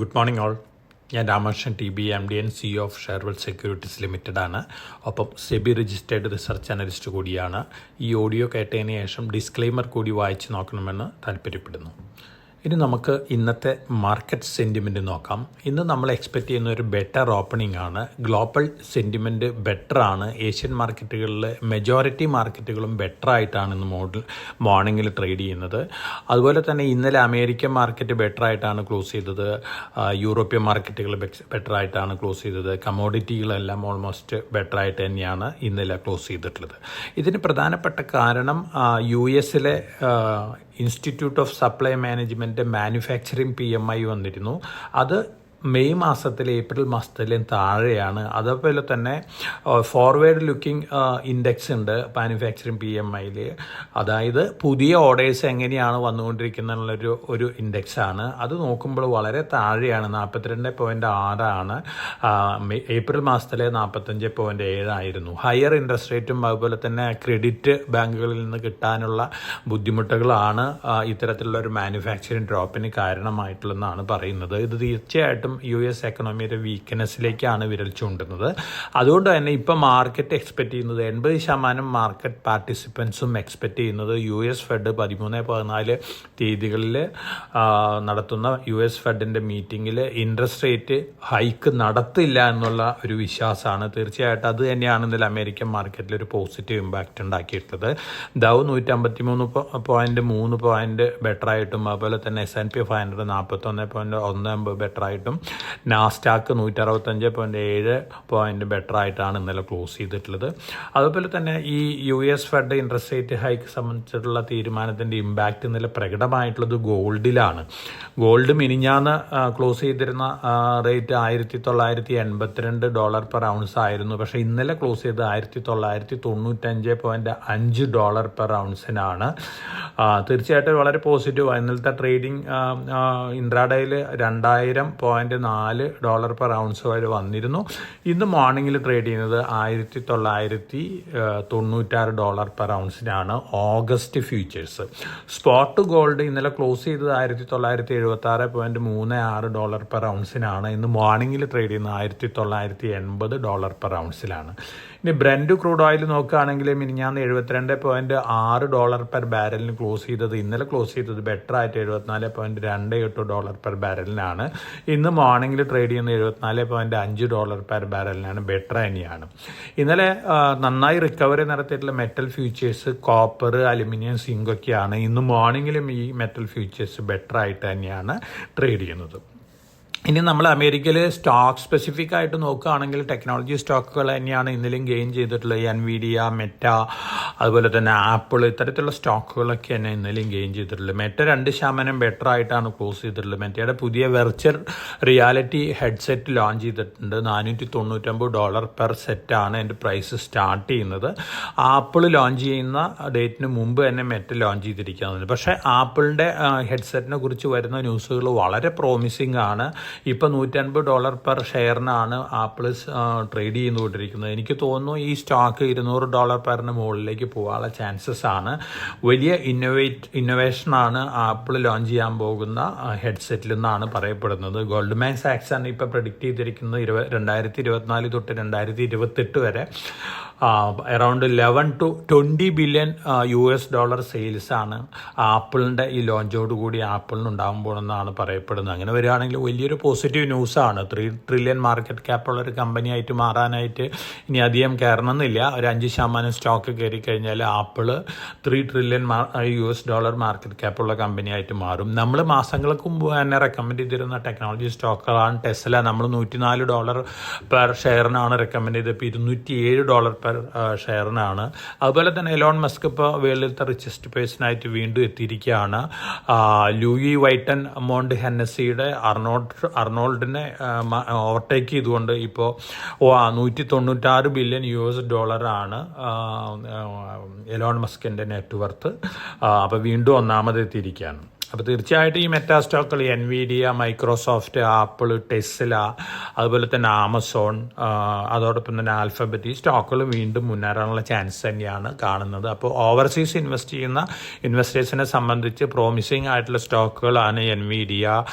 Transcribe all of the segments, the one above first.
Good morning all. ഞാൻ Ramakrishnan T B MD and CEO of Sharewealth Securities Limited ആണ്. ഒപ്പം SEBI registered research analyst കൂടിയാണ്. ഈ ഓഡിയോ കേട്ടതിന് ശേഷം ഡിസ്ക്ലെയിമർ കൂടി വായിച്ച് നോക്കണമെന്ന് താല്പര്യപ്പെടുന്നു. ഇനി നമുക്ക് ഇന്നത്തെ മാർക്കറ്റ് സെൻറ്റിമെൻറ്റ് നോക്കാം. ഇന്ന് നമ്മൾ എക്സ്പെക്റ്റ് ചെയ്യുന്ന ഒരു ബെറ്റർ ഓപ്പണിംഗ് ആണ്. ഗ്ലോബൽ സെൻറ്റിമെൻറ്റ് ബെറ്റർ ആണ്. ഏഷ്യൻ മാർക്കറ്റുകളിൽ മെജോറിറ്റി മാർക്കറ്റുകളും ബെറ്റർ ആയിട്ടാണ് ഇന്ന് മോർണിംഗിൽ ട്രേഡ് ചെയ്യുന്നത്. അതുപോലെ തന്നെ ഇന്നലെ അമേരിക്കൻ മാർക്കറ്റ് ബെറ്റർ ആയിട്ടാണ് ക്ലോസ് ചെയ്തത്. യൂറോപ്യൻ മാർക്കറ്റുകൾ ബെറ്റർ ആയിട്ടാണ് ക്ലോസ് ചെയ്തത്. കമോഡിറ്റികളെല്ലാം ഓൾമോസ്റ്റ് ബെറ്റർ ആയിട്ട് തന്നെയാണ് ഇന്നലെ ക്ലോസ് ചെയ്തിട്ടുള്ളത്. ഇതിന് പ്രധാനപ്പെട്ട കാരണം US institute of supply management manufacturing PMI വന്നിരുന്നു. അത് മെയ് മാസത്തിൽ ഏപ്രിൽ മാസത്തിലും താഴെയാണ്. അതേപോലെ തന്നെ ഫോർവേഡ് ലുക്കിംഗ് ഇൻഡെക്സ് ഉണ്ട് മാനുഫാക്ചറിങ് PMIയിൽ. അതായത് പുതിയ ഓർഡേഴ്സ് എങ്ങനെയാണ് വന്നുകൊണ്ടിരിക്കുന്നുള്ളൊരു ഒരു ഇൻഡെക്സാണ്. അത് നോക്കുമ്പോൾ വളരെ താഴെയാണ്. 42.6 ആണ്. ഏപ്രിൽ മാസത്തിലെ 45.7 ആയിരുന്നു. ഹയർ ഇൻട്രസ്റ്റ് റേറ്റും അതുപോലെ തന്നെ ക്രെഡിറ്റ് ബാങ്കുകളിൽ നിന്ന് കിട്ടാനുള്ള ബുദ്ധിമുട്ടുകളാണ് ഇത്തരത്തിലുള്ള ഒരു മാനുഫാക്ചറിങ് ഡ്രോപ്പിന് കാരണമായിട്ടുള്ളതെന്നാണ് പറയുന്നത്. ഇത് തീർച്ചയായിട്ടും US എക്കണോമിയുടെ വീക്ക്നെസ്സിലേക്കാണ് വിരൽ ചൂണ്ടുന്നത്. അതുകൊണ്ട് തന്നെ ഇപ്പോൾ മാർക്കറ്റ് എക്സ്പെക്റ്റ് ചെയ്യുന്നത് 80% മാർക്കറ്റ് പാർട്ടിസിപ്പൻസും എക്സ്പെക്റ്റ് ചെയ്യുന്നത് US ഫെഡ് 13-14 തീയതികളിൽ നടത്തുന്ന US ഫെഡിൻ്റെ മീറ്റിങ്ങിൽ ഇൻട്രസ്റ്റ് റേറ്റ് ഹൈക്ക് നടത്തില്ല എന്നുള്ള ഒരു വിശ്വാസമാണ്. തീർച്ചയായിട്ടും അത് തന്നെയാണ് ഇന്നലെ അമേരിക്കൻ മാർക്കറ്റിൽ ഒരു പോസിറ്റീവ് ഇമ്പാക്റ്റ് ഉണ്ടാക്കിയിട്ടുള്ളത്. ഡൗ 153.3 പോയിന്റ് ബെറ്ററായിട്ടും അതുപോലെ തന്നെ S&P 500 41.19 ബെറ്ററായിട്ടും നാസ്ഡാക്ക് 165.7 പോയിന്റ് ബെറ്റർ ആയിട്ടാണ് ഇന്നലെ ക്ലോസ് ചെയ്തിട്ടുള്ളത്. അതുപോലെ തന്നെ ഈ US Fed interest rate hike സംബന്ധിച്ചിട്ടുള്ള തീരുമാനത്തിൻ്റെ ഇമ്പാക്റ്റ് ഇന്നലെ പ്രകടമായിട്ടുള്ളത് ഗോൾഡിലാണ്. ഗോൾഡ് മിനിഞ്ഞാന്ന് ക്ലോസ് ചെയ്തിരുന്ന റേറ്റ് $1982 പെർ ഔൺസ് ആയിരുന്നു. പക്ഷേ ഇന്നലെ ക്ലോസ് ചെയ്ത് $1995.5 പെർ ഔൺസിനാണ്. തീർച്ചയായിട്ടും വളരെ പോസിറ്റീവാണ്. ഇന്നലത്തെ ട്രേഡിംഗ് ഇൻട്രാഡേയിൽ $2,000.4 പെർ ഔൺസ് വരെ വന്നിരുന്നു. ഇന്ന് മോർണിംഗിൽ ട്രേഡ് ചെയ്യുന്നത് $1996 പെർ ഔൺസിനാണ് ഓഗസ്റ്റ് ഫ്യൂച്ചേഴ്സ്. സ്പോട്ട് ഗോൾഡ് ഇന്നലെ ക്ലോസ് ചെയ്തത് $1976.36 പെർ ഔൺസിനാണ്. ഇന്ന് മോർണിംഗിൽ ട്രേഡ് ചെയ്യുന്നത് $1980 പെർ ഔൺസിലാണ്. ഇനി ബ്രന്റ് ക്രൂഡ് ഓയിൽ നോക്കുകയാണെങ്കിൽ മിനിഞ്ഞാന്ന് $72.6 പെർ ബാരലിന് ക്ലോസ് ചെയ്തത്. ഇന്നലെ ക്ലോസ് ചെയ്തത് ബെറ്റർ ആയിട്ട് $74.28 പെർ ബാരലിനാണ്. ഇന്ന് മോർണിംഗിൽ ട്രേഡ് ചെയ്യുന്ന $74.5 പെർ ബാരലിനാണ്. ബെറ്റർ തന്നെയാണ്. ഇന്നലെ നന്നായി റിക്കവറി നടത്തിയിട്ടുള്ള metal futures copper, aluminium, zinc ഒക്കെയാണ്. ഇന്ന് മോർണിംഗിലും ഈ മെറ്റൽ ഫ്യൂച്ചേഴ്സ് ബെറ്റർ ആയിട്ട് തന്നെയാണ് ട്രേഡ് ചെയ്യുന്നത്. ഇനി നമ്മൾ അമേരിക്കയിൽ സ്റ്റോക്ക് സ്പെസിഫിക് ആയിട്ട് നോക്കുകയാണെങ്കിൽ ടെക്നോളജി സ്റ്റോക്കുകൾ തന്നെയാണ് ഇന്നലെയും ഗെയിൻ ചെയ്തിട്ടുള്ളത്. NVIDIA, മെറ്റ, അതുപോലെ തന്നെ ആപ്പിൾ, ഇത്തരത്തിലുള്ള സ്റ്റോക്കുകളൊക്കെ തന്നെ ഇന്നലെയും ഗെയിൻ ചെയ്തിട്ടുള്ളത്. മെറ്റ 2% ബെറ്റർ ആയിട്ടാണ് ക്ലോസ് ചെയ്തിട്ടുള്ളത്. മെറ്റയുടെ പുതിയ വെർച്വൽ റിയാലിറ്റി ഹെഡ്സെറ്റ് ലോഞ്ച് ചെയ്തിട്ടുണ്ട്. $499 പെർ സെറ്റാണ് എൻ്റെ പ്രൈസ് സ്റ്റാർട്ട് ചെയ്യുന്നത്. ആപ്പിൾ ലോഞ്ച് ചെയ്യുന്ന ഡേറ്റിന് മുമ്പ് തന്നെ മെറ്റ ലോഞ്ച് ചെയ്തിരിക്കുന്നത്. പക്ഷേ ആപ്പിളിൻ്റെ ഹെഡ്സെറ്റിനെ കുറിച്ച് വരുന്ന ന്യൂസുകൾ വളരെ പ്രോമിസിംഗ് ആണ്. ഇപ്പോൾ $150 പെർ ഷെയറിനാണ് ആപ്പിൾ ട്രേഡ് ചെയ്തുകൊണ്ടിരിക്കുന്നത്. എനിക്ക് തോന്നുന്നു ഈ സ്റ്റോക്ക് $200 പെറിന് മുകളിലേക്ക് പോകാനുള്ള ചാൻസസ് ആണ്. വലിയ ഇന്നോവേഷനാണ് ആപ്പിൾ ലോഞ്ച് ചെയ്യാൻ പോകുന്ന ഹെഡ്സെറ്റിൽ നിന്നാണ് പറയപ്പെടുന്നത്. ഗോൾഡ്മാൻ സാക്സ് ആണ് ഇപ്പോൾ പ്രെഡിക്റ്റ് ചെയ്തിരിക്കുന്നത് 2024 തൊട്ട് 2028 വരെ അറൗണ്ട് 11 to 20 ബില്യൺ $US സെയിൽസാണ് ആപ്പിളിൻ്റെ ഈ ലോഞ്ചോടുകൂടി ആപ്പിളിന് ഉണ്ടാകുമ്പോഴെന്നാണ് പറയപ്പെടുന്നത്. അങ്ങനെ വരികയാണെങ്കിൽ വലിയൊരു പോസിറ്റീവ് ന്യൂസാണ്. 3 ട്രില്യൺ മാർക്കറ്റ് ക്യാപ്പുള്ള ഒരു കമ്പനിയായിട്ട് മാറാനായിട്ട് ഇനി അധികം കയറണമെന്നില്ല. ഒരു 5% സ്റ്റോക്ക് കയറി കഴിഞ്ഞാൽ ആപ്പിൾ 3 ട്രില്യൺ $US മാർക്കറ്റ് ക്യാപ്പുള്ള കമ്പനിയായിട്ട് മാറും. നമ്മൾ മാസങ്ങൾക്ക് മുമ്പ് തന്നെ റെക്കമെൻഡ് ചെയ്തിരുന്ന ടെക്നോളജി സ്റ്റോക്കുകളാണ് ടെസ്ല. നമ്മൾ $104 പെർ ഷെയറിനാണ് റെക്കമെൻഡ് ചെയ്തത്. ഇപ്പോൾ $207 പെർ ഷെയറിനാണ്. അതുപോലെ തന്നെ എലോൺ മസ്ക് ഇപ്പോൾ വേൾഡിലത്തെ റിച്ചസ്റ്റ് പേഴ്സണായിട്ട് വീണ്ടും എത്തിയിരിക്കുകയാണ്. ലൂയി വൈറ്റൻ മോണ്ട് ഹെന്നസിയുടെ അർണോൾഡിനെ ഓവർടേക്ക് ചെയ്തുകൊണ്ട് ഇപ്പോൾ $196 ബില്യൺ ആണ് എലോൺ മസ്കിൻ്റെ നെറ്റ്വർത്ത്. അപ്പോൾ വീണ്ടും ഒന്നാമത് എത്തിയിരിക്കുകയാണ്. അപ്പോൾ തീർച്ചയായിട്ടും ഈ മെറ്റാ സ്റ്റോക്കുകൾ എൻവിഡിയ, മൈക്രോസോഫ്റ്റ്, ആപ്പിൾ, ടെസ്ല, അതുപോലെ തന്നെ ആമസോൺ, അതോടൊപ്പം തന്നെ ആൽഫബറ്റ്, ഈ സ്റ്റോക്കുകൾ വീണ്ടും മുന്നേറാനുള്ള ചാൻസ് തന്നെയാണ് കാണുന്നത്. അപ്പോൾ ഓവർസീസ് ഇൻവെസ്റ്റ് ചെയ്യുന്ന ഇൻവെസ്റ്റേഴ്സിനെ സംബന്ധിച്ച് പ്രോമിസിങ് ആയിട്ടുള്ള സ്റ്റോക്കുകളാണ് എൻവിഡിയ,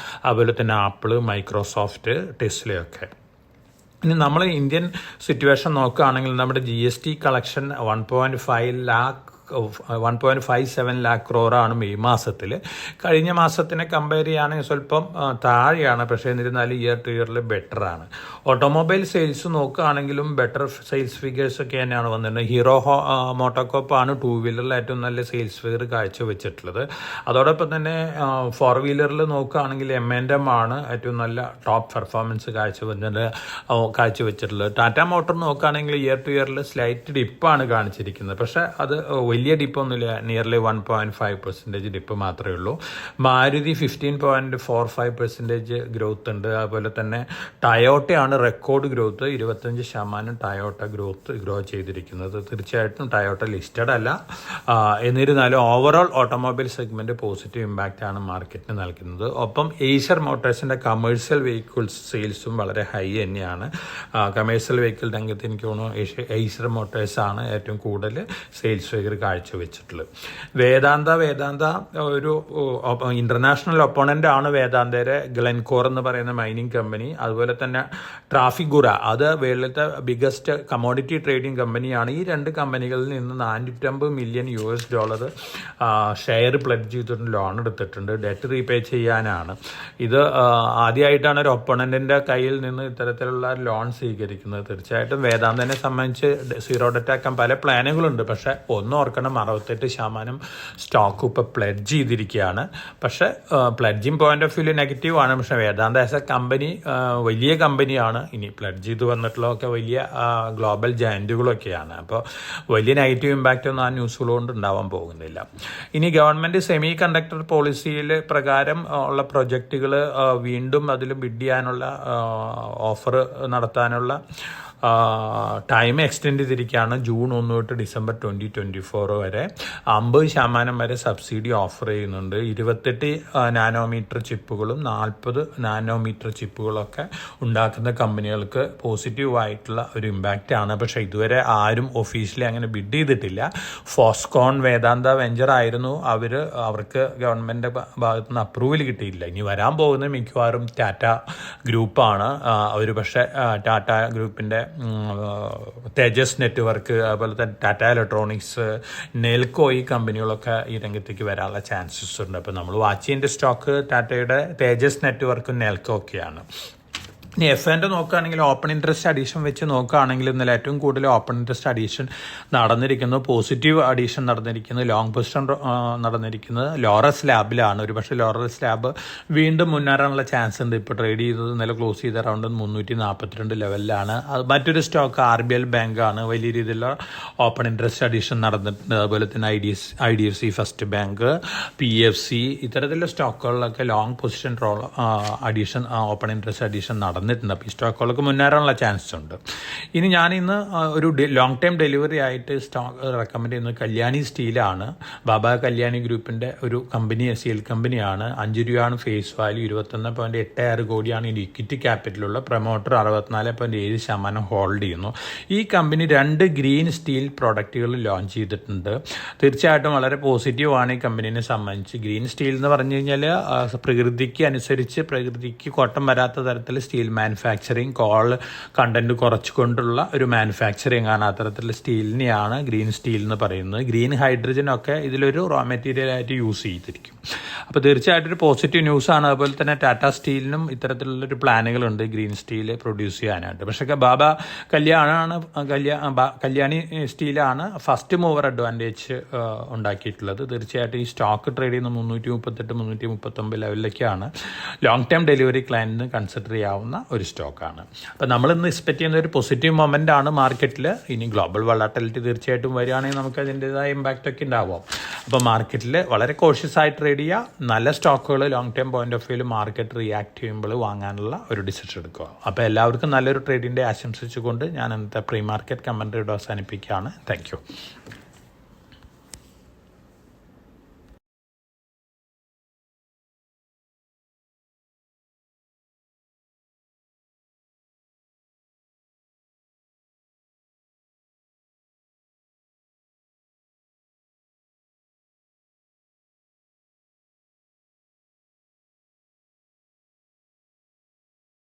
അതുപോലെ തന്നെ ആപ്പിൾ, മൈക്രോസോഫ്റ്റ്, ടെസ്ലയൊക്കെ. ഇനി നമ്മൾ ഇന്ത്യൻ സിറ്റുവേഷൻ നോക്കുകയാണെങ്കിൽ നമ്മുടെ GST കളക്ഷൻ 1.57 lakh ക്രോറാണ് മെയ് മാസത്തിൽ. കഴിഞ്ഞ മാസത്തിനെ കമ്പയർ ചെയ്യുകയാണെങ്കിൽ സ്വല്പം താഴെയാണ്, പക്ഷേ എന്നിരുന്നാലും ഇയർ ടു ഇയറിൽ ബെറ്ററാണ്. ഓട്ടോമൊബൈൽ സെയിൽസ് നോക്കുകയാണെങ്കിലും ബെറ്റർ സെയിൽസ് ഫിഗേഴ്സ് ഒക്കെ തന്നെയാണ് വന്നിട്ടുണ്ട്. ഹീറോ മോട്ടോകോപ്പാണ് 2 വീലറിൽ ഏറ്റവും നല്ല സെയിൽസ് ഫിഗർ കാഴ്ചവെച്ചിട്ടുള്ളത്. അതോടൊപ്പം തന്നെ 4 വീലറിൽ നോക്കുകയാണെങ്കിൽ M&M ആണ് ഏറ്റവും നല്ല ടോപ്പ് പെർഫോമൻസ് കാഴ്ചവെച്ചിട്ടുള്ളത്. ടാറ്റ മോട്ടോർ നോക്കുകയാണെങ്കിൽ ഇയർ ടു ഇയറിൽ സ്ലൈറ്റ് ഡിപ്പാണ് കാണിച്ചിരിക്കുന്നത്, പക്ഷേ അത് വലിയ ഡിപ്പൊന്നുമില്ല, നിയർലി 1.5% ഡിപ്പ് മാത്രമേ ഉള്ളൂ. മാരുതി 15.45% ഗ്രോത്ത് ഉണ്ട്. അതുപോലെ തന്നെ ടയോട്ടയാണ് റെക്കോർഡ് ഗ്രോത്ത്, 25% ടയോട്ട ഗ്രോ ചെയ്തിരിക്കുന്നത്. തീർച്ചയായിട്ടും ടയോട്ട ലിസ്റ്റഡ് അല്ല, എന്നിരുന്നാലും overall automobile segment positive impact ആണ് മാർക്കറ്റിന് നൽകുന്നത്. ഒപ്പം ഏഷ്യർ മോട്ടോഴ്സിന്റെ കമേഴ്ഷ്യൽ വെഹിക്കിൾസ് സെയിൽസും വളരെ ഹൈ തന്നെയാണ്. കമേഴ്ഷ്യൽ വെഹിക്കിൾ രംഗത്ത് എനിക്ക് തോന്നുന്നു ഏഷ്യർ മോട്ടോഴ്സ് ആണ് ഏറ്റവും കൂടുതൽ സെയിൽസ് ഫിഗർ കാഴ്ചവെച്ചിട്ടുള്ളത്. വേദാന്ത ഒരു ഇന്റർനാഷണൽ ഒപ്പോണന്റ് ആണ് വേദാന്തയുടെ ഗ്ലെൻകോർ എന്ന് പറയുന്ന മൈനിങ് കമ്പനി. അതുപോലെ തന്നെ ട്രാഫിഗുറ, അത് വേൾഡിലത്തെ ബിഗസ്റ്റ് കമോഡിറ്റി ട്രേഡിംഗ് കമ്പനിയാണ്. ഈ 2 കമ്പനികളിൽ നിന്ന് $450 million ഷെയർ പ്ലെഡ്ജ് ചെയ്തിട്ടുണ്ട്, ലോൺ എടുത്തിട്ടുണ്ട്, ഡെറ്റ് റീപേ ചെയ്യാനാണ്. ഇത് ആദ്യമായിട്ടാണ് ഒരു ഒപ്പോണന്റിന്റെ കയ്യിൽ നിന്ന് ഇത്തരത്തിലുള്ള ലോൺ സ്വീകരിക്കുന്നത്. തീർച്ചയായിട്ടും വേദാന്തനെ സംബന്ധിച്ച് സീറോ ഡെറ്റ് ആക്കാൻ പല പ്ലാനുകളുണ്ട്, പക്ഷേ ഒന്ന് ഓർക്കണം, 68% സ്റ്റോക്ക് ഇപ്പോൾ പ്ലെഡ്ജ് ചെയ്തിരിക്കുകയാണ്. പക്ഷേ പ്ലെഡ്ജിങ് പോയിന്റ് ഓഫ് വ്യൂ നെഗറ്റീവ് ആണ്. പക്ഷേ വേദാന്ത ആസ് എ കമ്പനി വലിയ കമ്പനിയാണ്. ഇനി പ്ലെഡ്ജ് ചെയ്ത് വന്നിട്ടുള്ളതൊക്കെ വലിയ ഗ്ലോബൽ ജയന്റുകളൊക്കെയാണ്. അപ്പോൾ വലിയ നെഗറ്റീവ് ഇമ്പാക്റ്റ് ഒന്നും ആ ന്യൂസുകളോണ്ട് ഉണ്ടാവാൻ പോകുന്നില്ല. ഇനി ഗവൺമെന്റ് സെമി കണ്ടക്ടർ പോളിസിയിൽ പ്രകാരം ഉള്ള പ്രൊജക്റ്റുകൾ വീണ്ടും അതിൽ ബിഡ് ചെയ്യാനുള്ള ഓഫർ നടത്താനുള്ള ടൈം എക്സ്റ്റെൻഡ് ചെയ്തിരിക്കുകയാണ്. ജൂൺ 1 തൊട്ട് ഡിസംബർ 2024 വരെ 50% വരെ സബ്സിഡി ഓഫർ ചെയ്യുന്നുണ്ട്. 28 നാനോമീറ്റർ ചിപ്പുകളും 40 നാനോമീറ്റർ ചിപ്പുകളൊക്കെ ഉണ്ടാക്കുന്ന കമ്പനികൾക്ക് പോസിറ്റീവായിട്ടുള്ള ഒരു ഇമ്പാക്റ്റ് ആണ്. പക്ഷേ ഇതുവരെ ആരും ഒഫീഷ്യലി അങ്ങനെ ബിഡ് ചെയ്തിട്ടില്ല. ഫോസ്കോൺ വേദാന്ത വെഞ്ചർ ആയിരുന്നു, അവർക്ക് ഗവൺമെൻറ് ഭാഗത്തു നിന്ന് അപ്രൂവൽ കിട്ടിയില്ല. ഇനി വരാൻ പോകുന്നത് മിക്കവാറും ടാറ്റ ഗ്രൂപ്പാണ്. അവർ പക്ഷേ ടാറ്റ ഗ്രൂപ്പിൻ്റെ തേജസ് നെറ്റ്വർക്ക്, അതുപോലെ തന്നെ ടാറ്റ ഇലക്ട്രോണിക്സ്, നെൽക്കോ, ഈ കമ്പനികളൊക്കെ ഈ രംഗത്തേക്ക് വരാനുള്ള ചാൻസസ് ഉണ്ട്. അപ്പോൾ നമ്മൾ വാച്ച് ചെയ്യേണ്ട സ്റ്റോക്ക് ടാറ്റയുടെ തേജസ് നെറ്റ്വർക്കും നെൽക്കോ ഒക്കെയാണ്. ഇനി F&O നോക്കുകയാണെങ്കിൽ ഓപ്പൺ ഇൻട്രസ്റ്റ് അഡീഷൻ വെച്ച് നോക്കുകയാണെങ്കിൽ ഇന്നലെ ഏറ്റവും കൂടുതൽ ഓപ്പൺ ഇൻട്രസ്റ്റ് അഡീഷൻ നടന്നിരിക്കുന്നത്, പോസിറ്റീവ് അഡീഷൻ നടന്നിരിക്കുന്നത്, ലോങ് പൊസിഷൻ നടന്നിരിക്കുന്നത് ലോറസ് ലാബിലാണ്. ഒരു പക്ഷേ ലോറസ് ലാബ് വീണ്ടും മുന്നേറാനുള്ള ചാൻസ് ഉണ്ട്. ഇപ്പോൾ ട്രേഡ് ചെയ്തത് ഇന്നലെ ക്ലോസ് ചെയ്ത അറൗണ്ട് 342 ലെവലിലാണ്. അത് മറ്റൊരു സ്റ്റോക്ക് RBL ബാങ്കാണ്. വലിയ രീതിയിലുള്ള ഓപ്പൺ ഇൻട്രസ്റ്റ് അഡീഷൻ നടന്നിട്ടുണ്ട്. അതുപോലെ തന്നെ IDFC ഫസ്റ്റ് ബാങ്ക്, PFC, ഇത്തരത്തിലുള്ള സ്റ്റോക്കുകളിലൊക്കെ long position addition open interest addition നടന്നിട്ടുണ്ട്. അപ്പോൾ ഈ സ്റ്റോക്കുകൾക്ക് മുന്നേറാനുള്ള ചാൻസ് ഉണ്ട്. ഇനി ഞാനിന്ന് ഒരു ലോങ് ടൈം ഡെലിവറി ആയിട്ട് സ്റ്റോക്ക് റെക്കമെൻഡ് ചെയ്യുന്നത് കല്യാണി സ്റ്റീലാണ്. ബാബ കല്യാണി ഗ്രൂപ്പിൻ്റെ ഒരു കമ്പനി, സ്റ്റീൽ കമ്പനിയാണ്. 5 രൂപയാണ് ഫേസ് വാല്യൂ, 21.86 കോടിയാണ് ഈ ഇക്വിറ്റി ക്യാപിറ്റലുള്ള. പ്രൊമോട്ടർ 64.7% ഹോൾഡ് ചെയ്യുന്നു. ഈ കമ്പനി 2 ഗ്രീൻ സ്റ്റീൽ പ്രോഡക്റ്റുകൾ ലോഞ്ച് ചെയ്തിട്ടുണ്ട്. തീർച്ചയായിട്ടും വളരെ പോസിറ്റീവാണ് ഈ കമ്പനീനെ സംബന്ധിച്ച്. ഗ്രീൻ സ്റ്റീൽ എന്ന് പറഞ്ഞു കഴിഞ്ഞാൽ പ്രകൃതിക്ക് കോട്ടം വരാത്ത തരത്തിൽ സ്റ്റീൽ മാനുഫാക്ചറിങ്, കോൾ കണ്ടന്റ് കുറച്ചുകൊണ്ടുള്ള ഒരു മാനുഫാക്ചറിങ് ആണ്. അത്തരത്തിലുള്ള സ്റ്റീലിനെയാണ് ഗ്രീൻ സ്റ്റീൽ എന്ന് പറയുന്നത്. ഗ്രീൻ ഹൈഡ്രജൻ ഒക്കെ ഇതിലൊരു റോ മെറ്റീരിയൽ ആയിട്ട് യൂസ് ചെയ്തിരിക്കും. അപ്പോൾ തീർച്ചയായിട്ടും ഒരു പോസിറ്റീവ് ന്യൂസാണ്. അതുപോലെ തന്നെ ടാറ്റ സ്റ്റീലിനും ഇത്തരത്തിലുള്ളൊരു പ്ലാനുകളുണ്ട് ഗ്രീൻ സ്റ്റീൽ പ്രൊഡ്യൂസ് ചെയ്യാനായിട്ട്. പക്ഷേ കല്യാണി സ്റ്റീലാണ് ഫസ്റ്റ് മൂവർ അഡ്വാൻറ്റേജ് ഉണ്ടാക്കിയിട്ടുള്ളത്. തീർച്ചയായിട്ടും ഈ സ്റ്റോക്ക് ട്രേഡ് ചെയ്യുന്ന 338-339 ലെവലിലേക്കാണ്. ലോങ് ടൈം ഡെലിവറി ക്ലയൻറ്റിന് കൺസിഡർ ചെയ്യാവുന്ന ഒരു സ്റ്റോക്കാണ്. അപ്പോൾ നമ്മളിന്ന് എക്സ്പെക്ട് ചെയ്യുന്ന ഒരു പോസിറ്റീവ് മൊമെൻ്റ് ആണ് മാർക്കറ്റിൽ. ഇനി ഗ്ലോബൽ വളാറ്റിലിറ്റി തീർച്ചയായിട്ടും വരികയാണെങ്കിൽ നമുക്ക് അതിൻ്റെതായ ഇമ്പാക്റ്റ് ഒക്കെ ഉണ്ടാവും. അപ്പോൾ മാർക്കറ്റിൽ വളരെ കോഷ്യസ് ആയി ട്രേഡ് ചെയ്യുക. നല്ല സ്റ്റോക്കുകൾ ലോങ് ടൈം പോയിന്റ് ഓഫ് വ്യൂവിൽ മാർക്കറ്റ് റിയാക്ട് ചെയ്യുമ്പോൾ വാങ്ങാനുള്ള ഒരു ഡിസിഷൻ എടുക്കുക. അപ്പോൾ എല്ലാവർക്കും നല്ലൊരു ട്രേഡിൻ്റെ ആശംസിച്ചുകൊണ്ട് ഞാൻ ഇന്നത്തെ പ്രീ മാർക്കറ്റ് കമൻട്രി അവസാനിപ്പിക്കുകയാണ്. Thank you.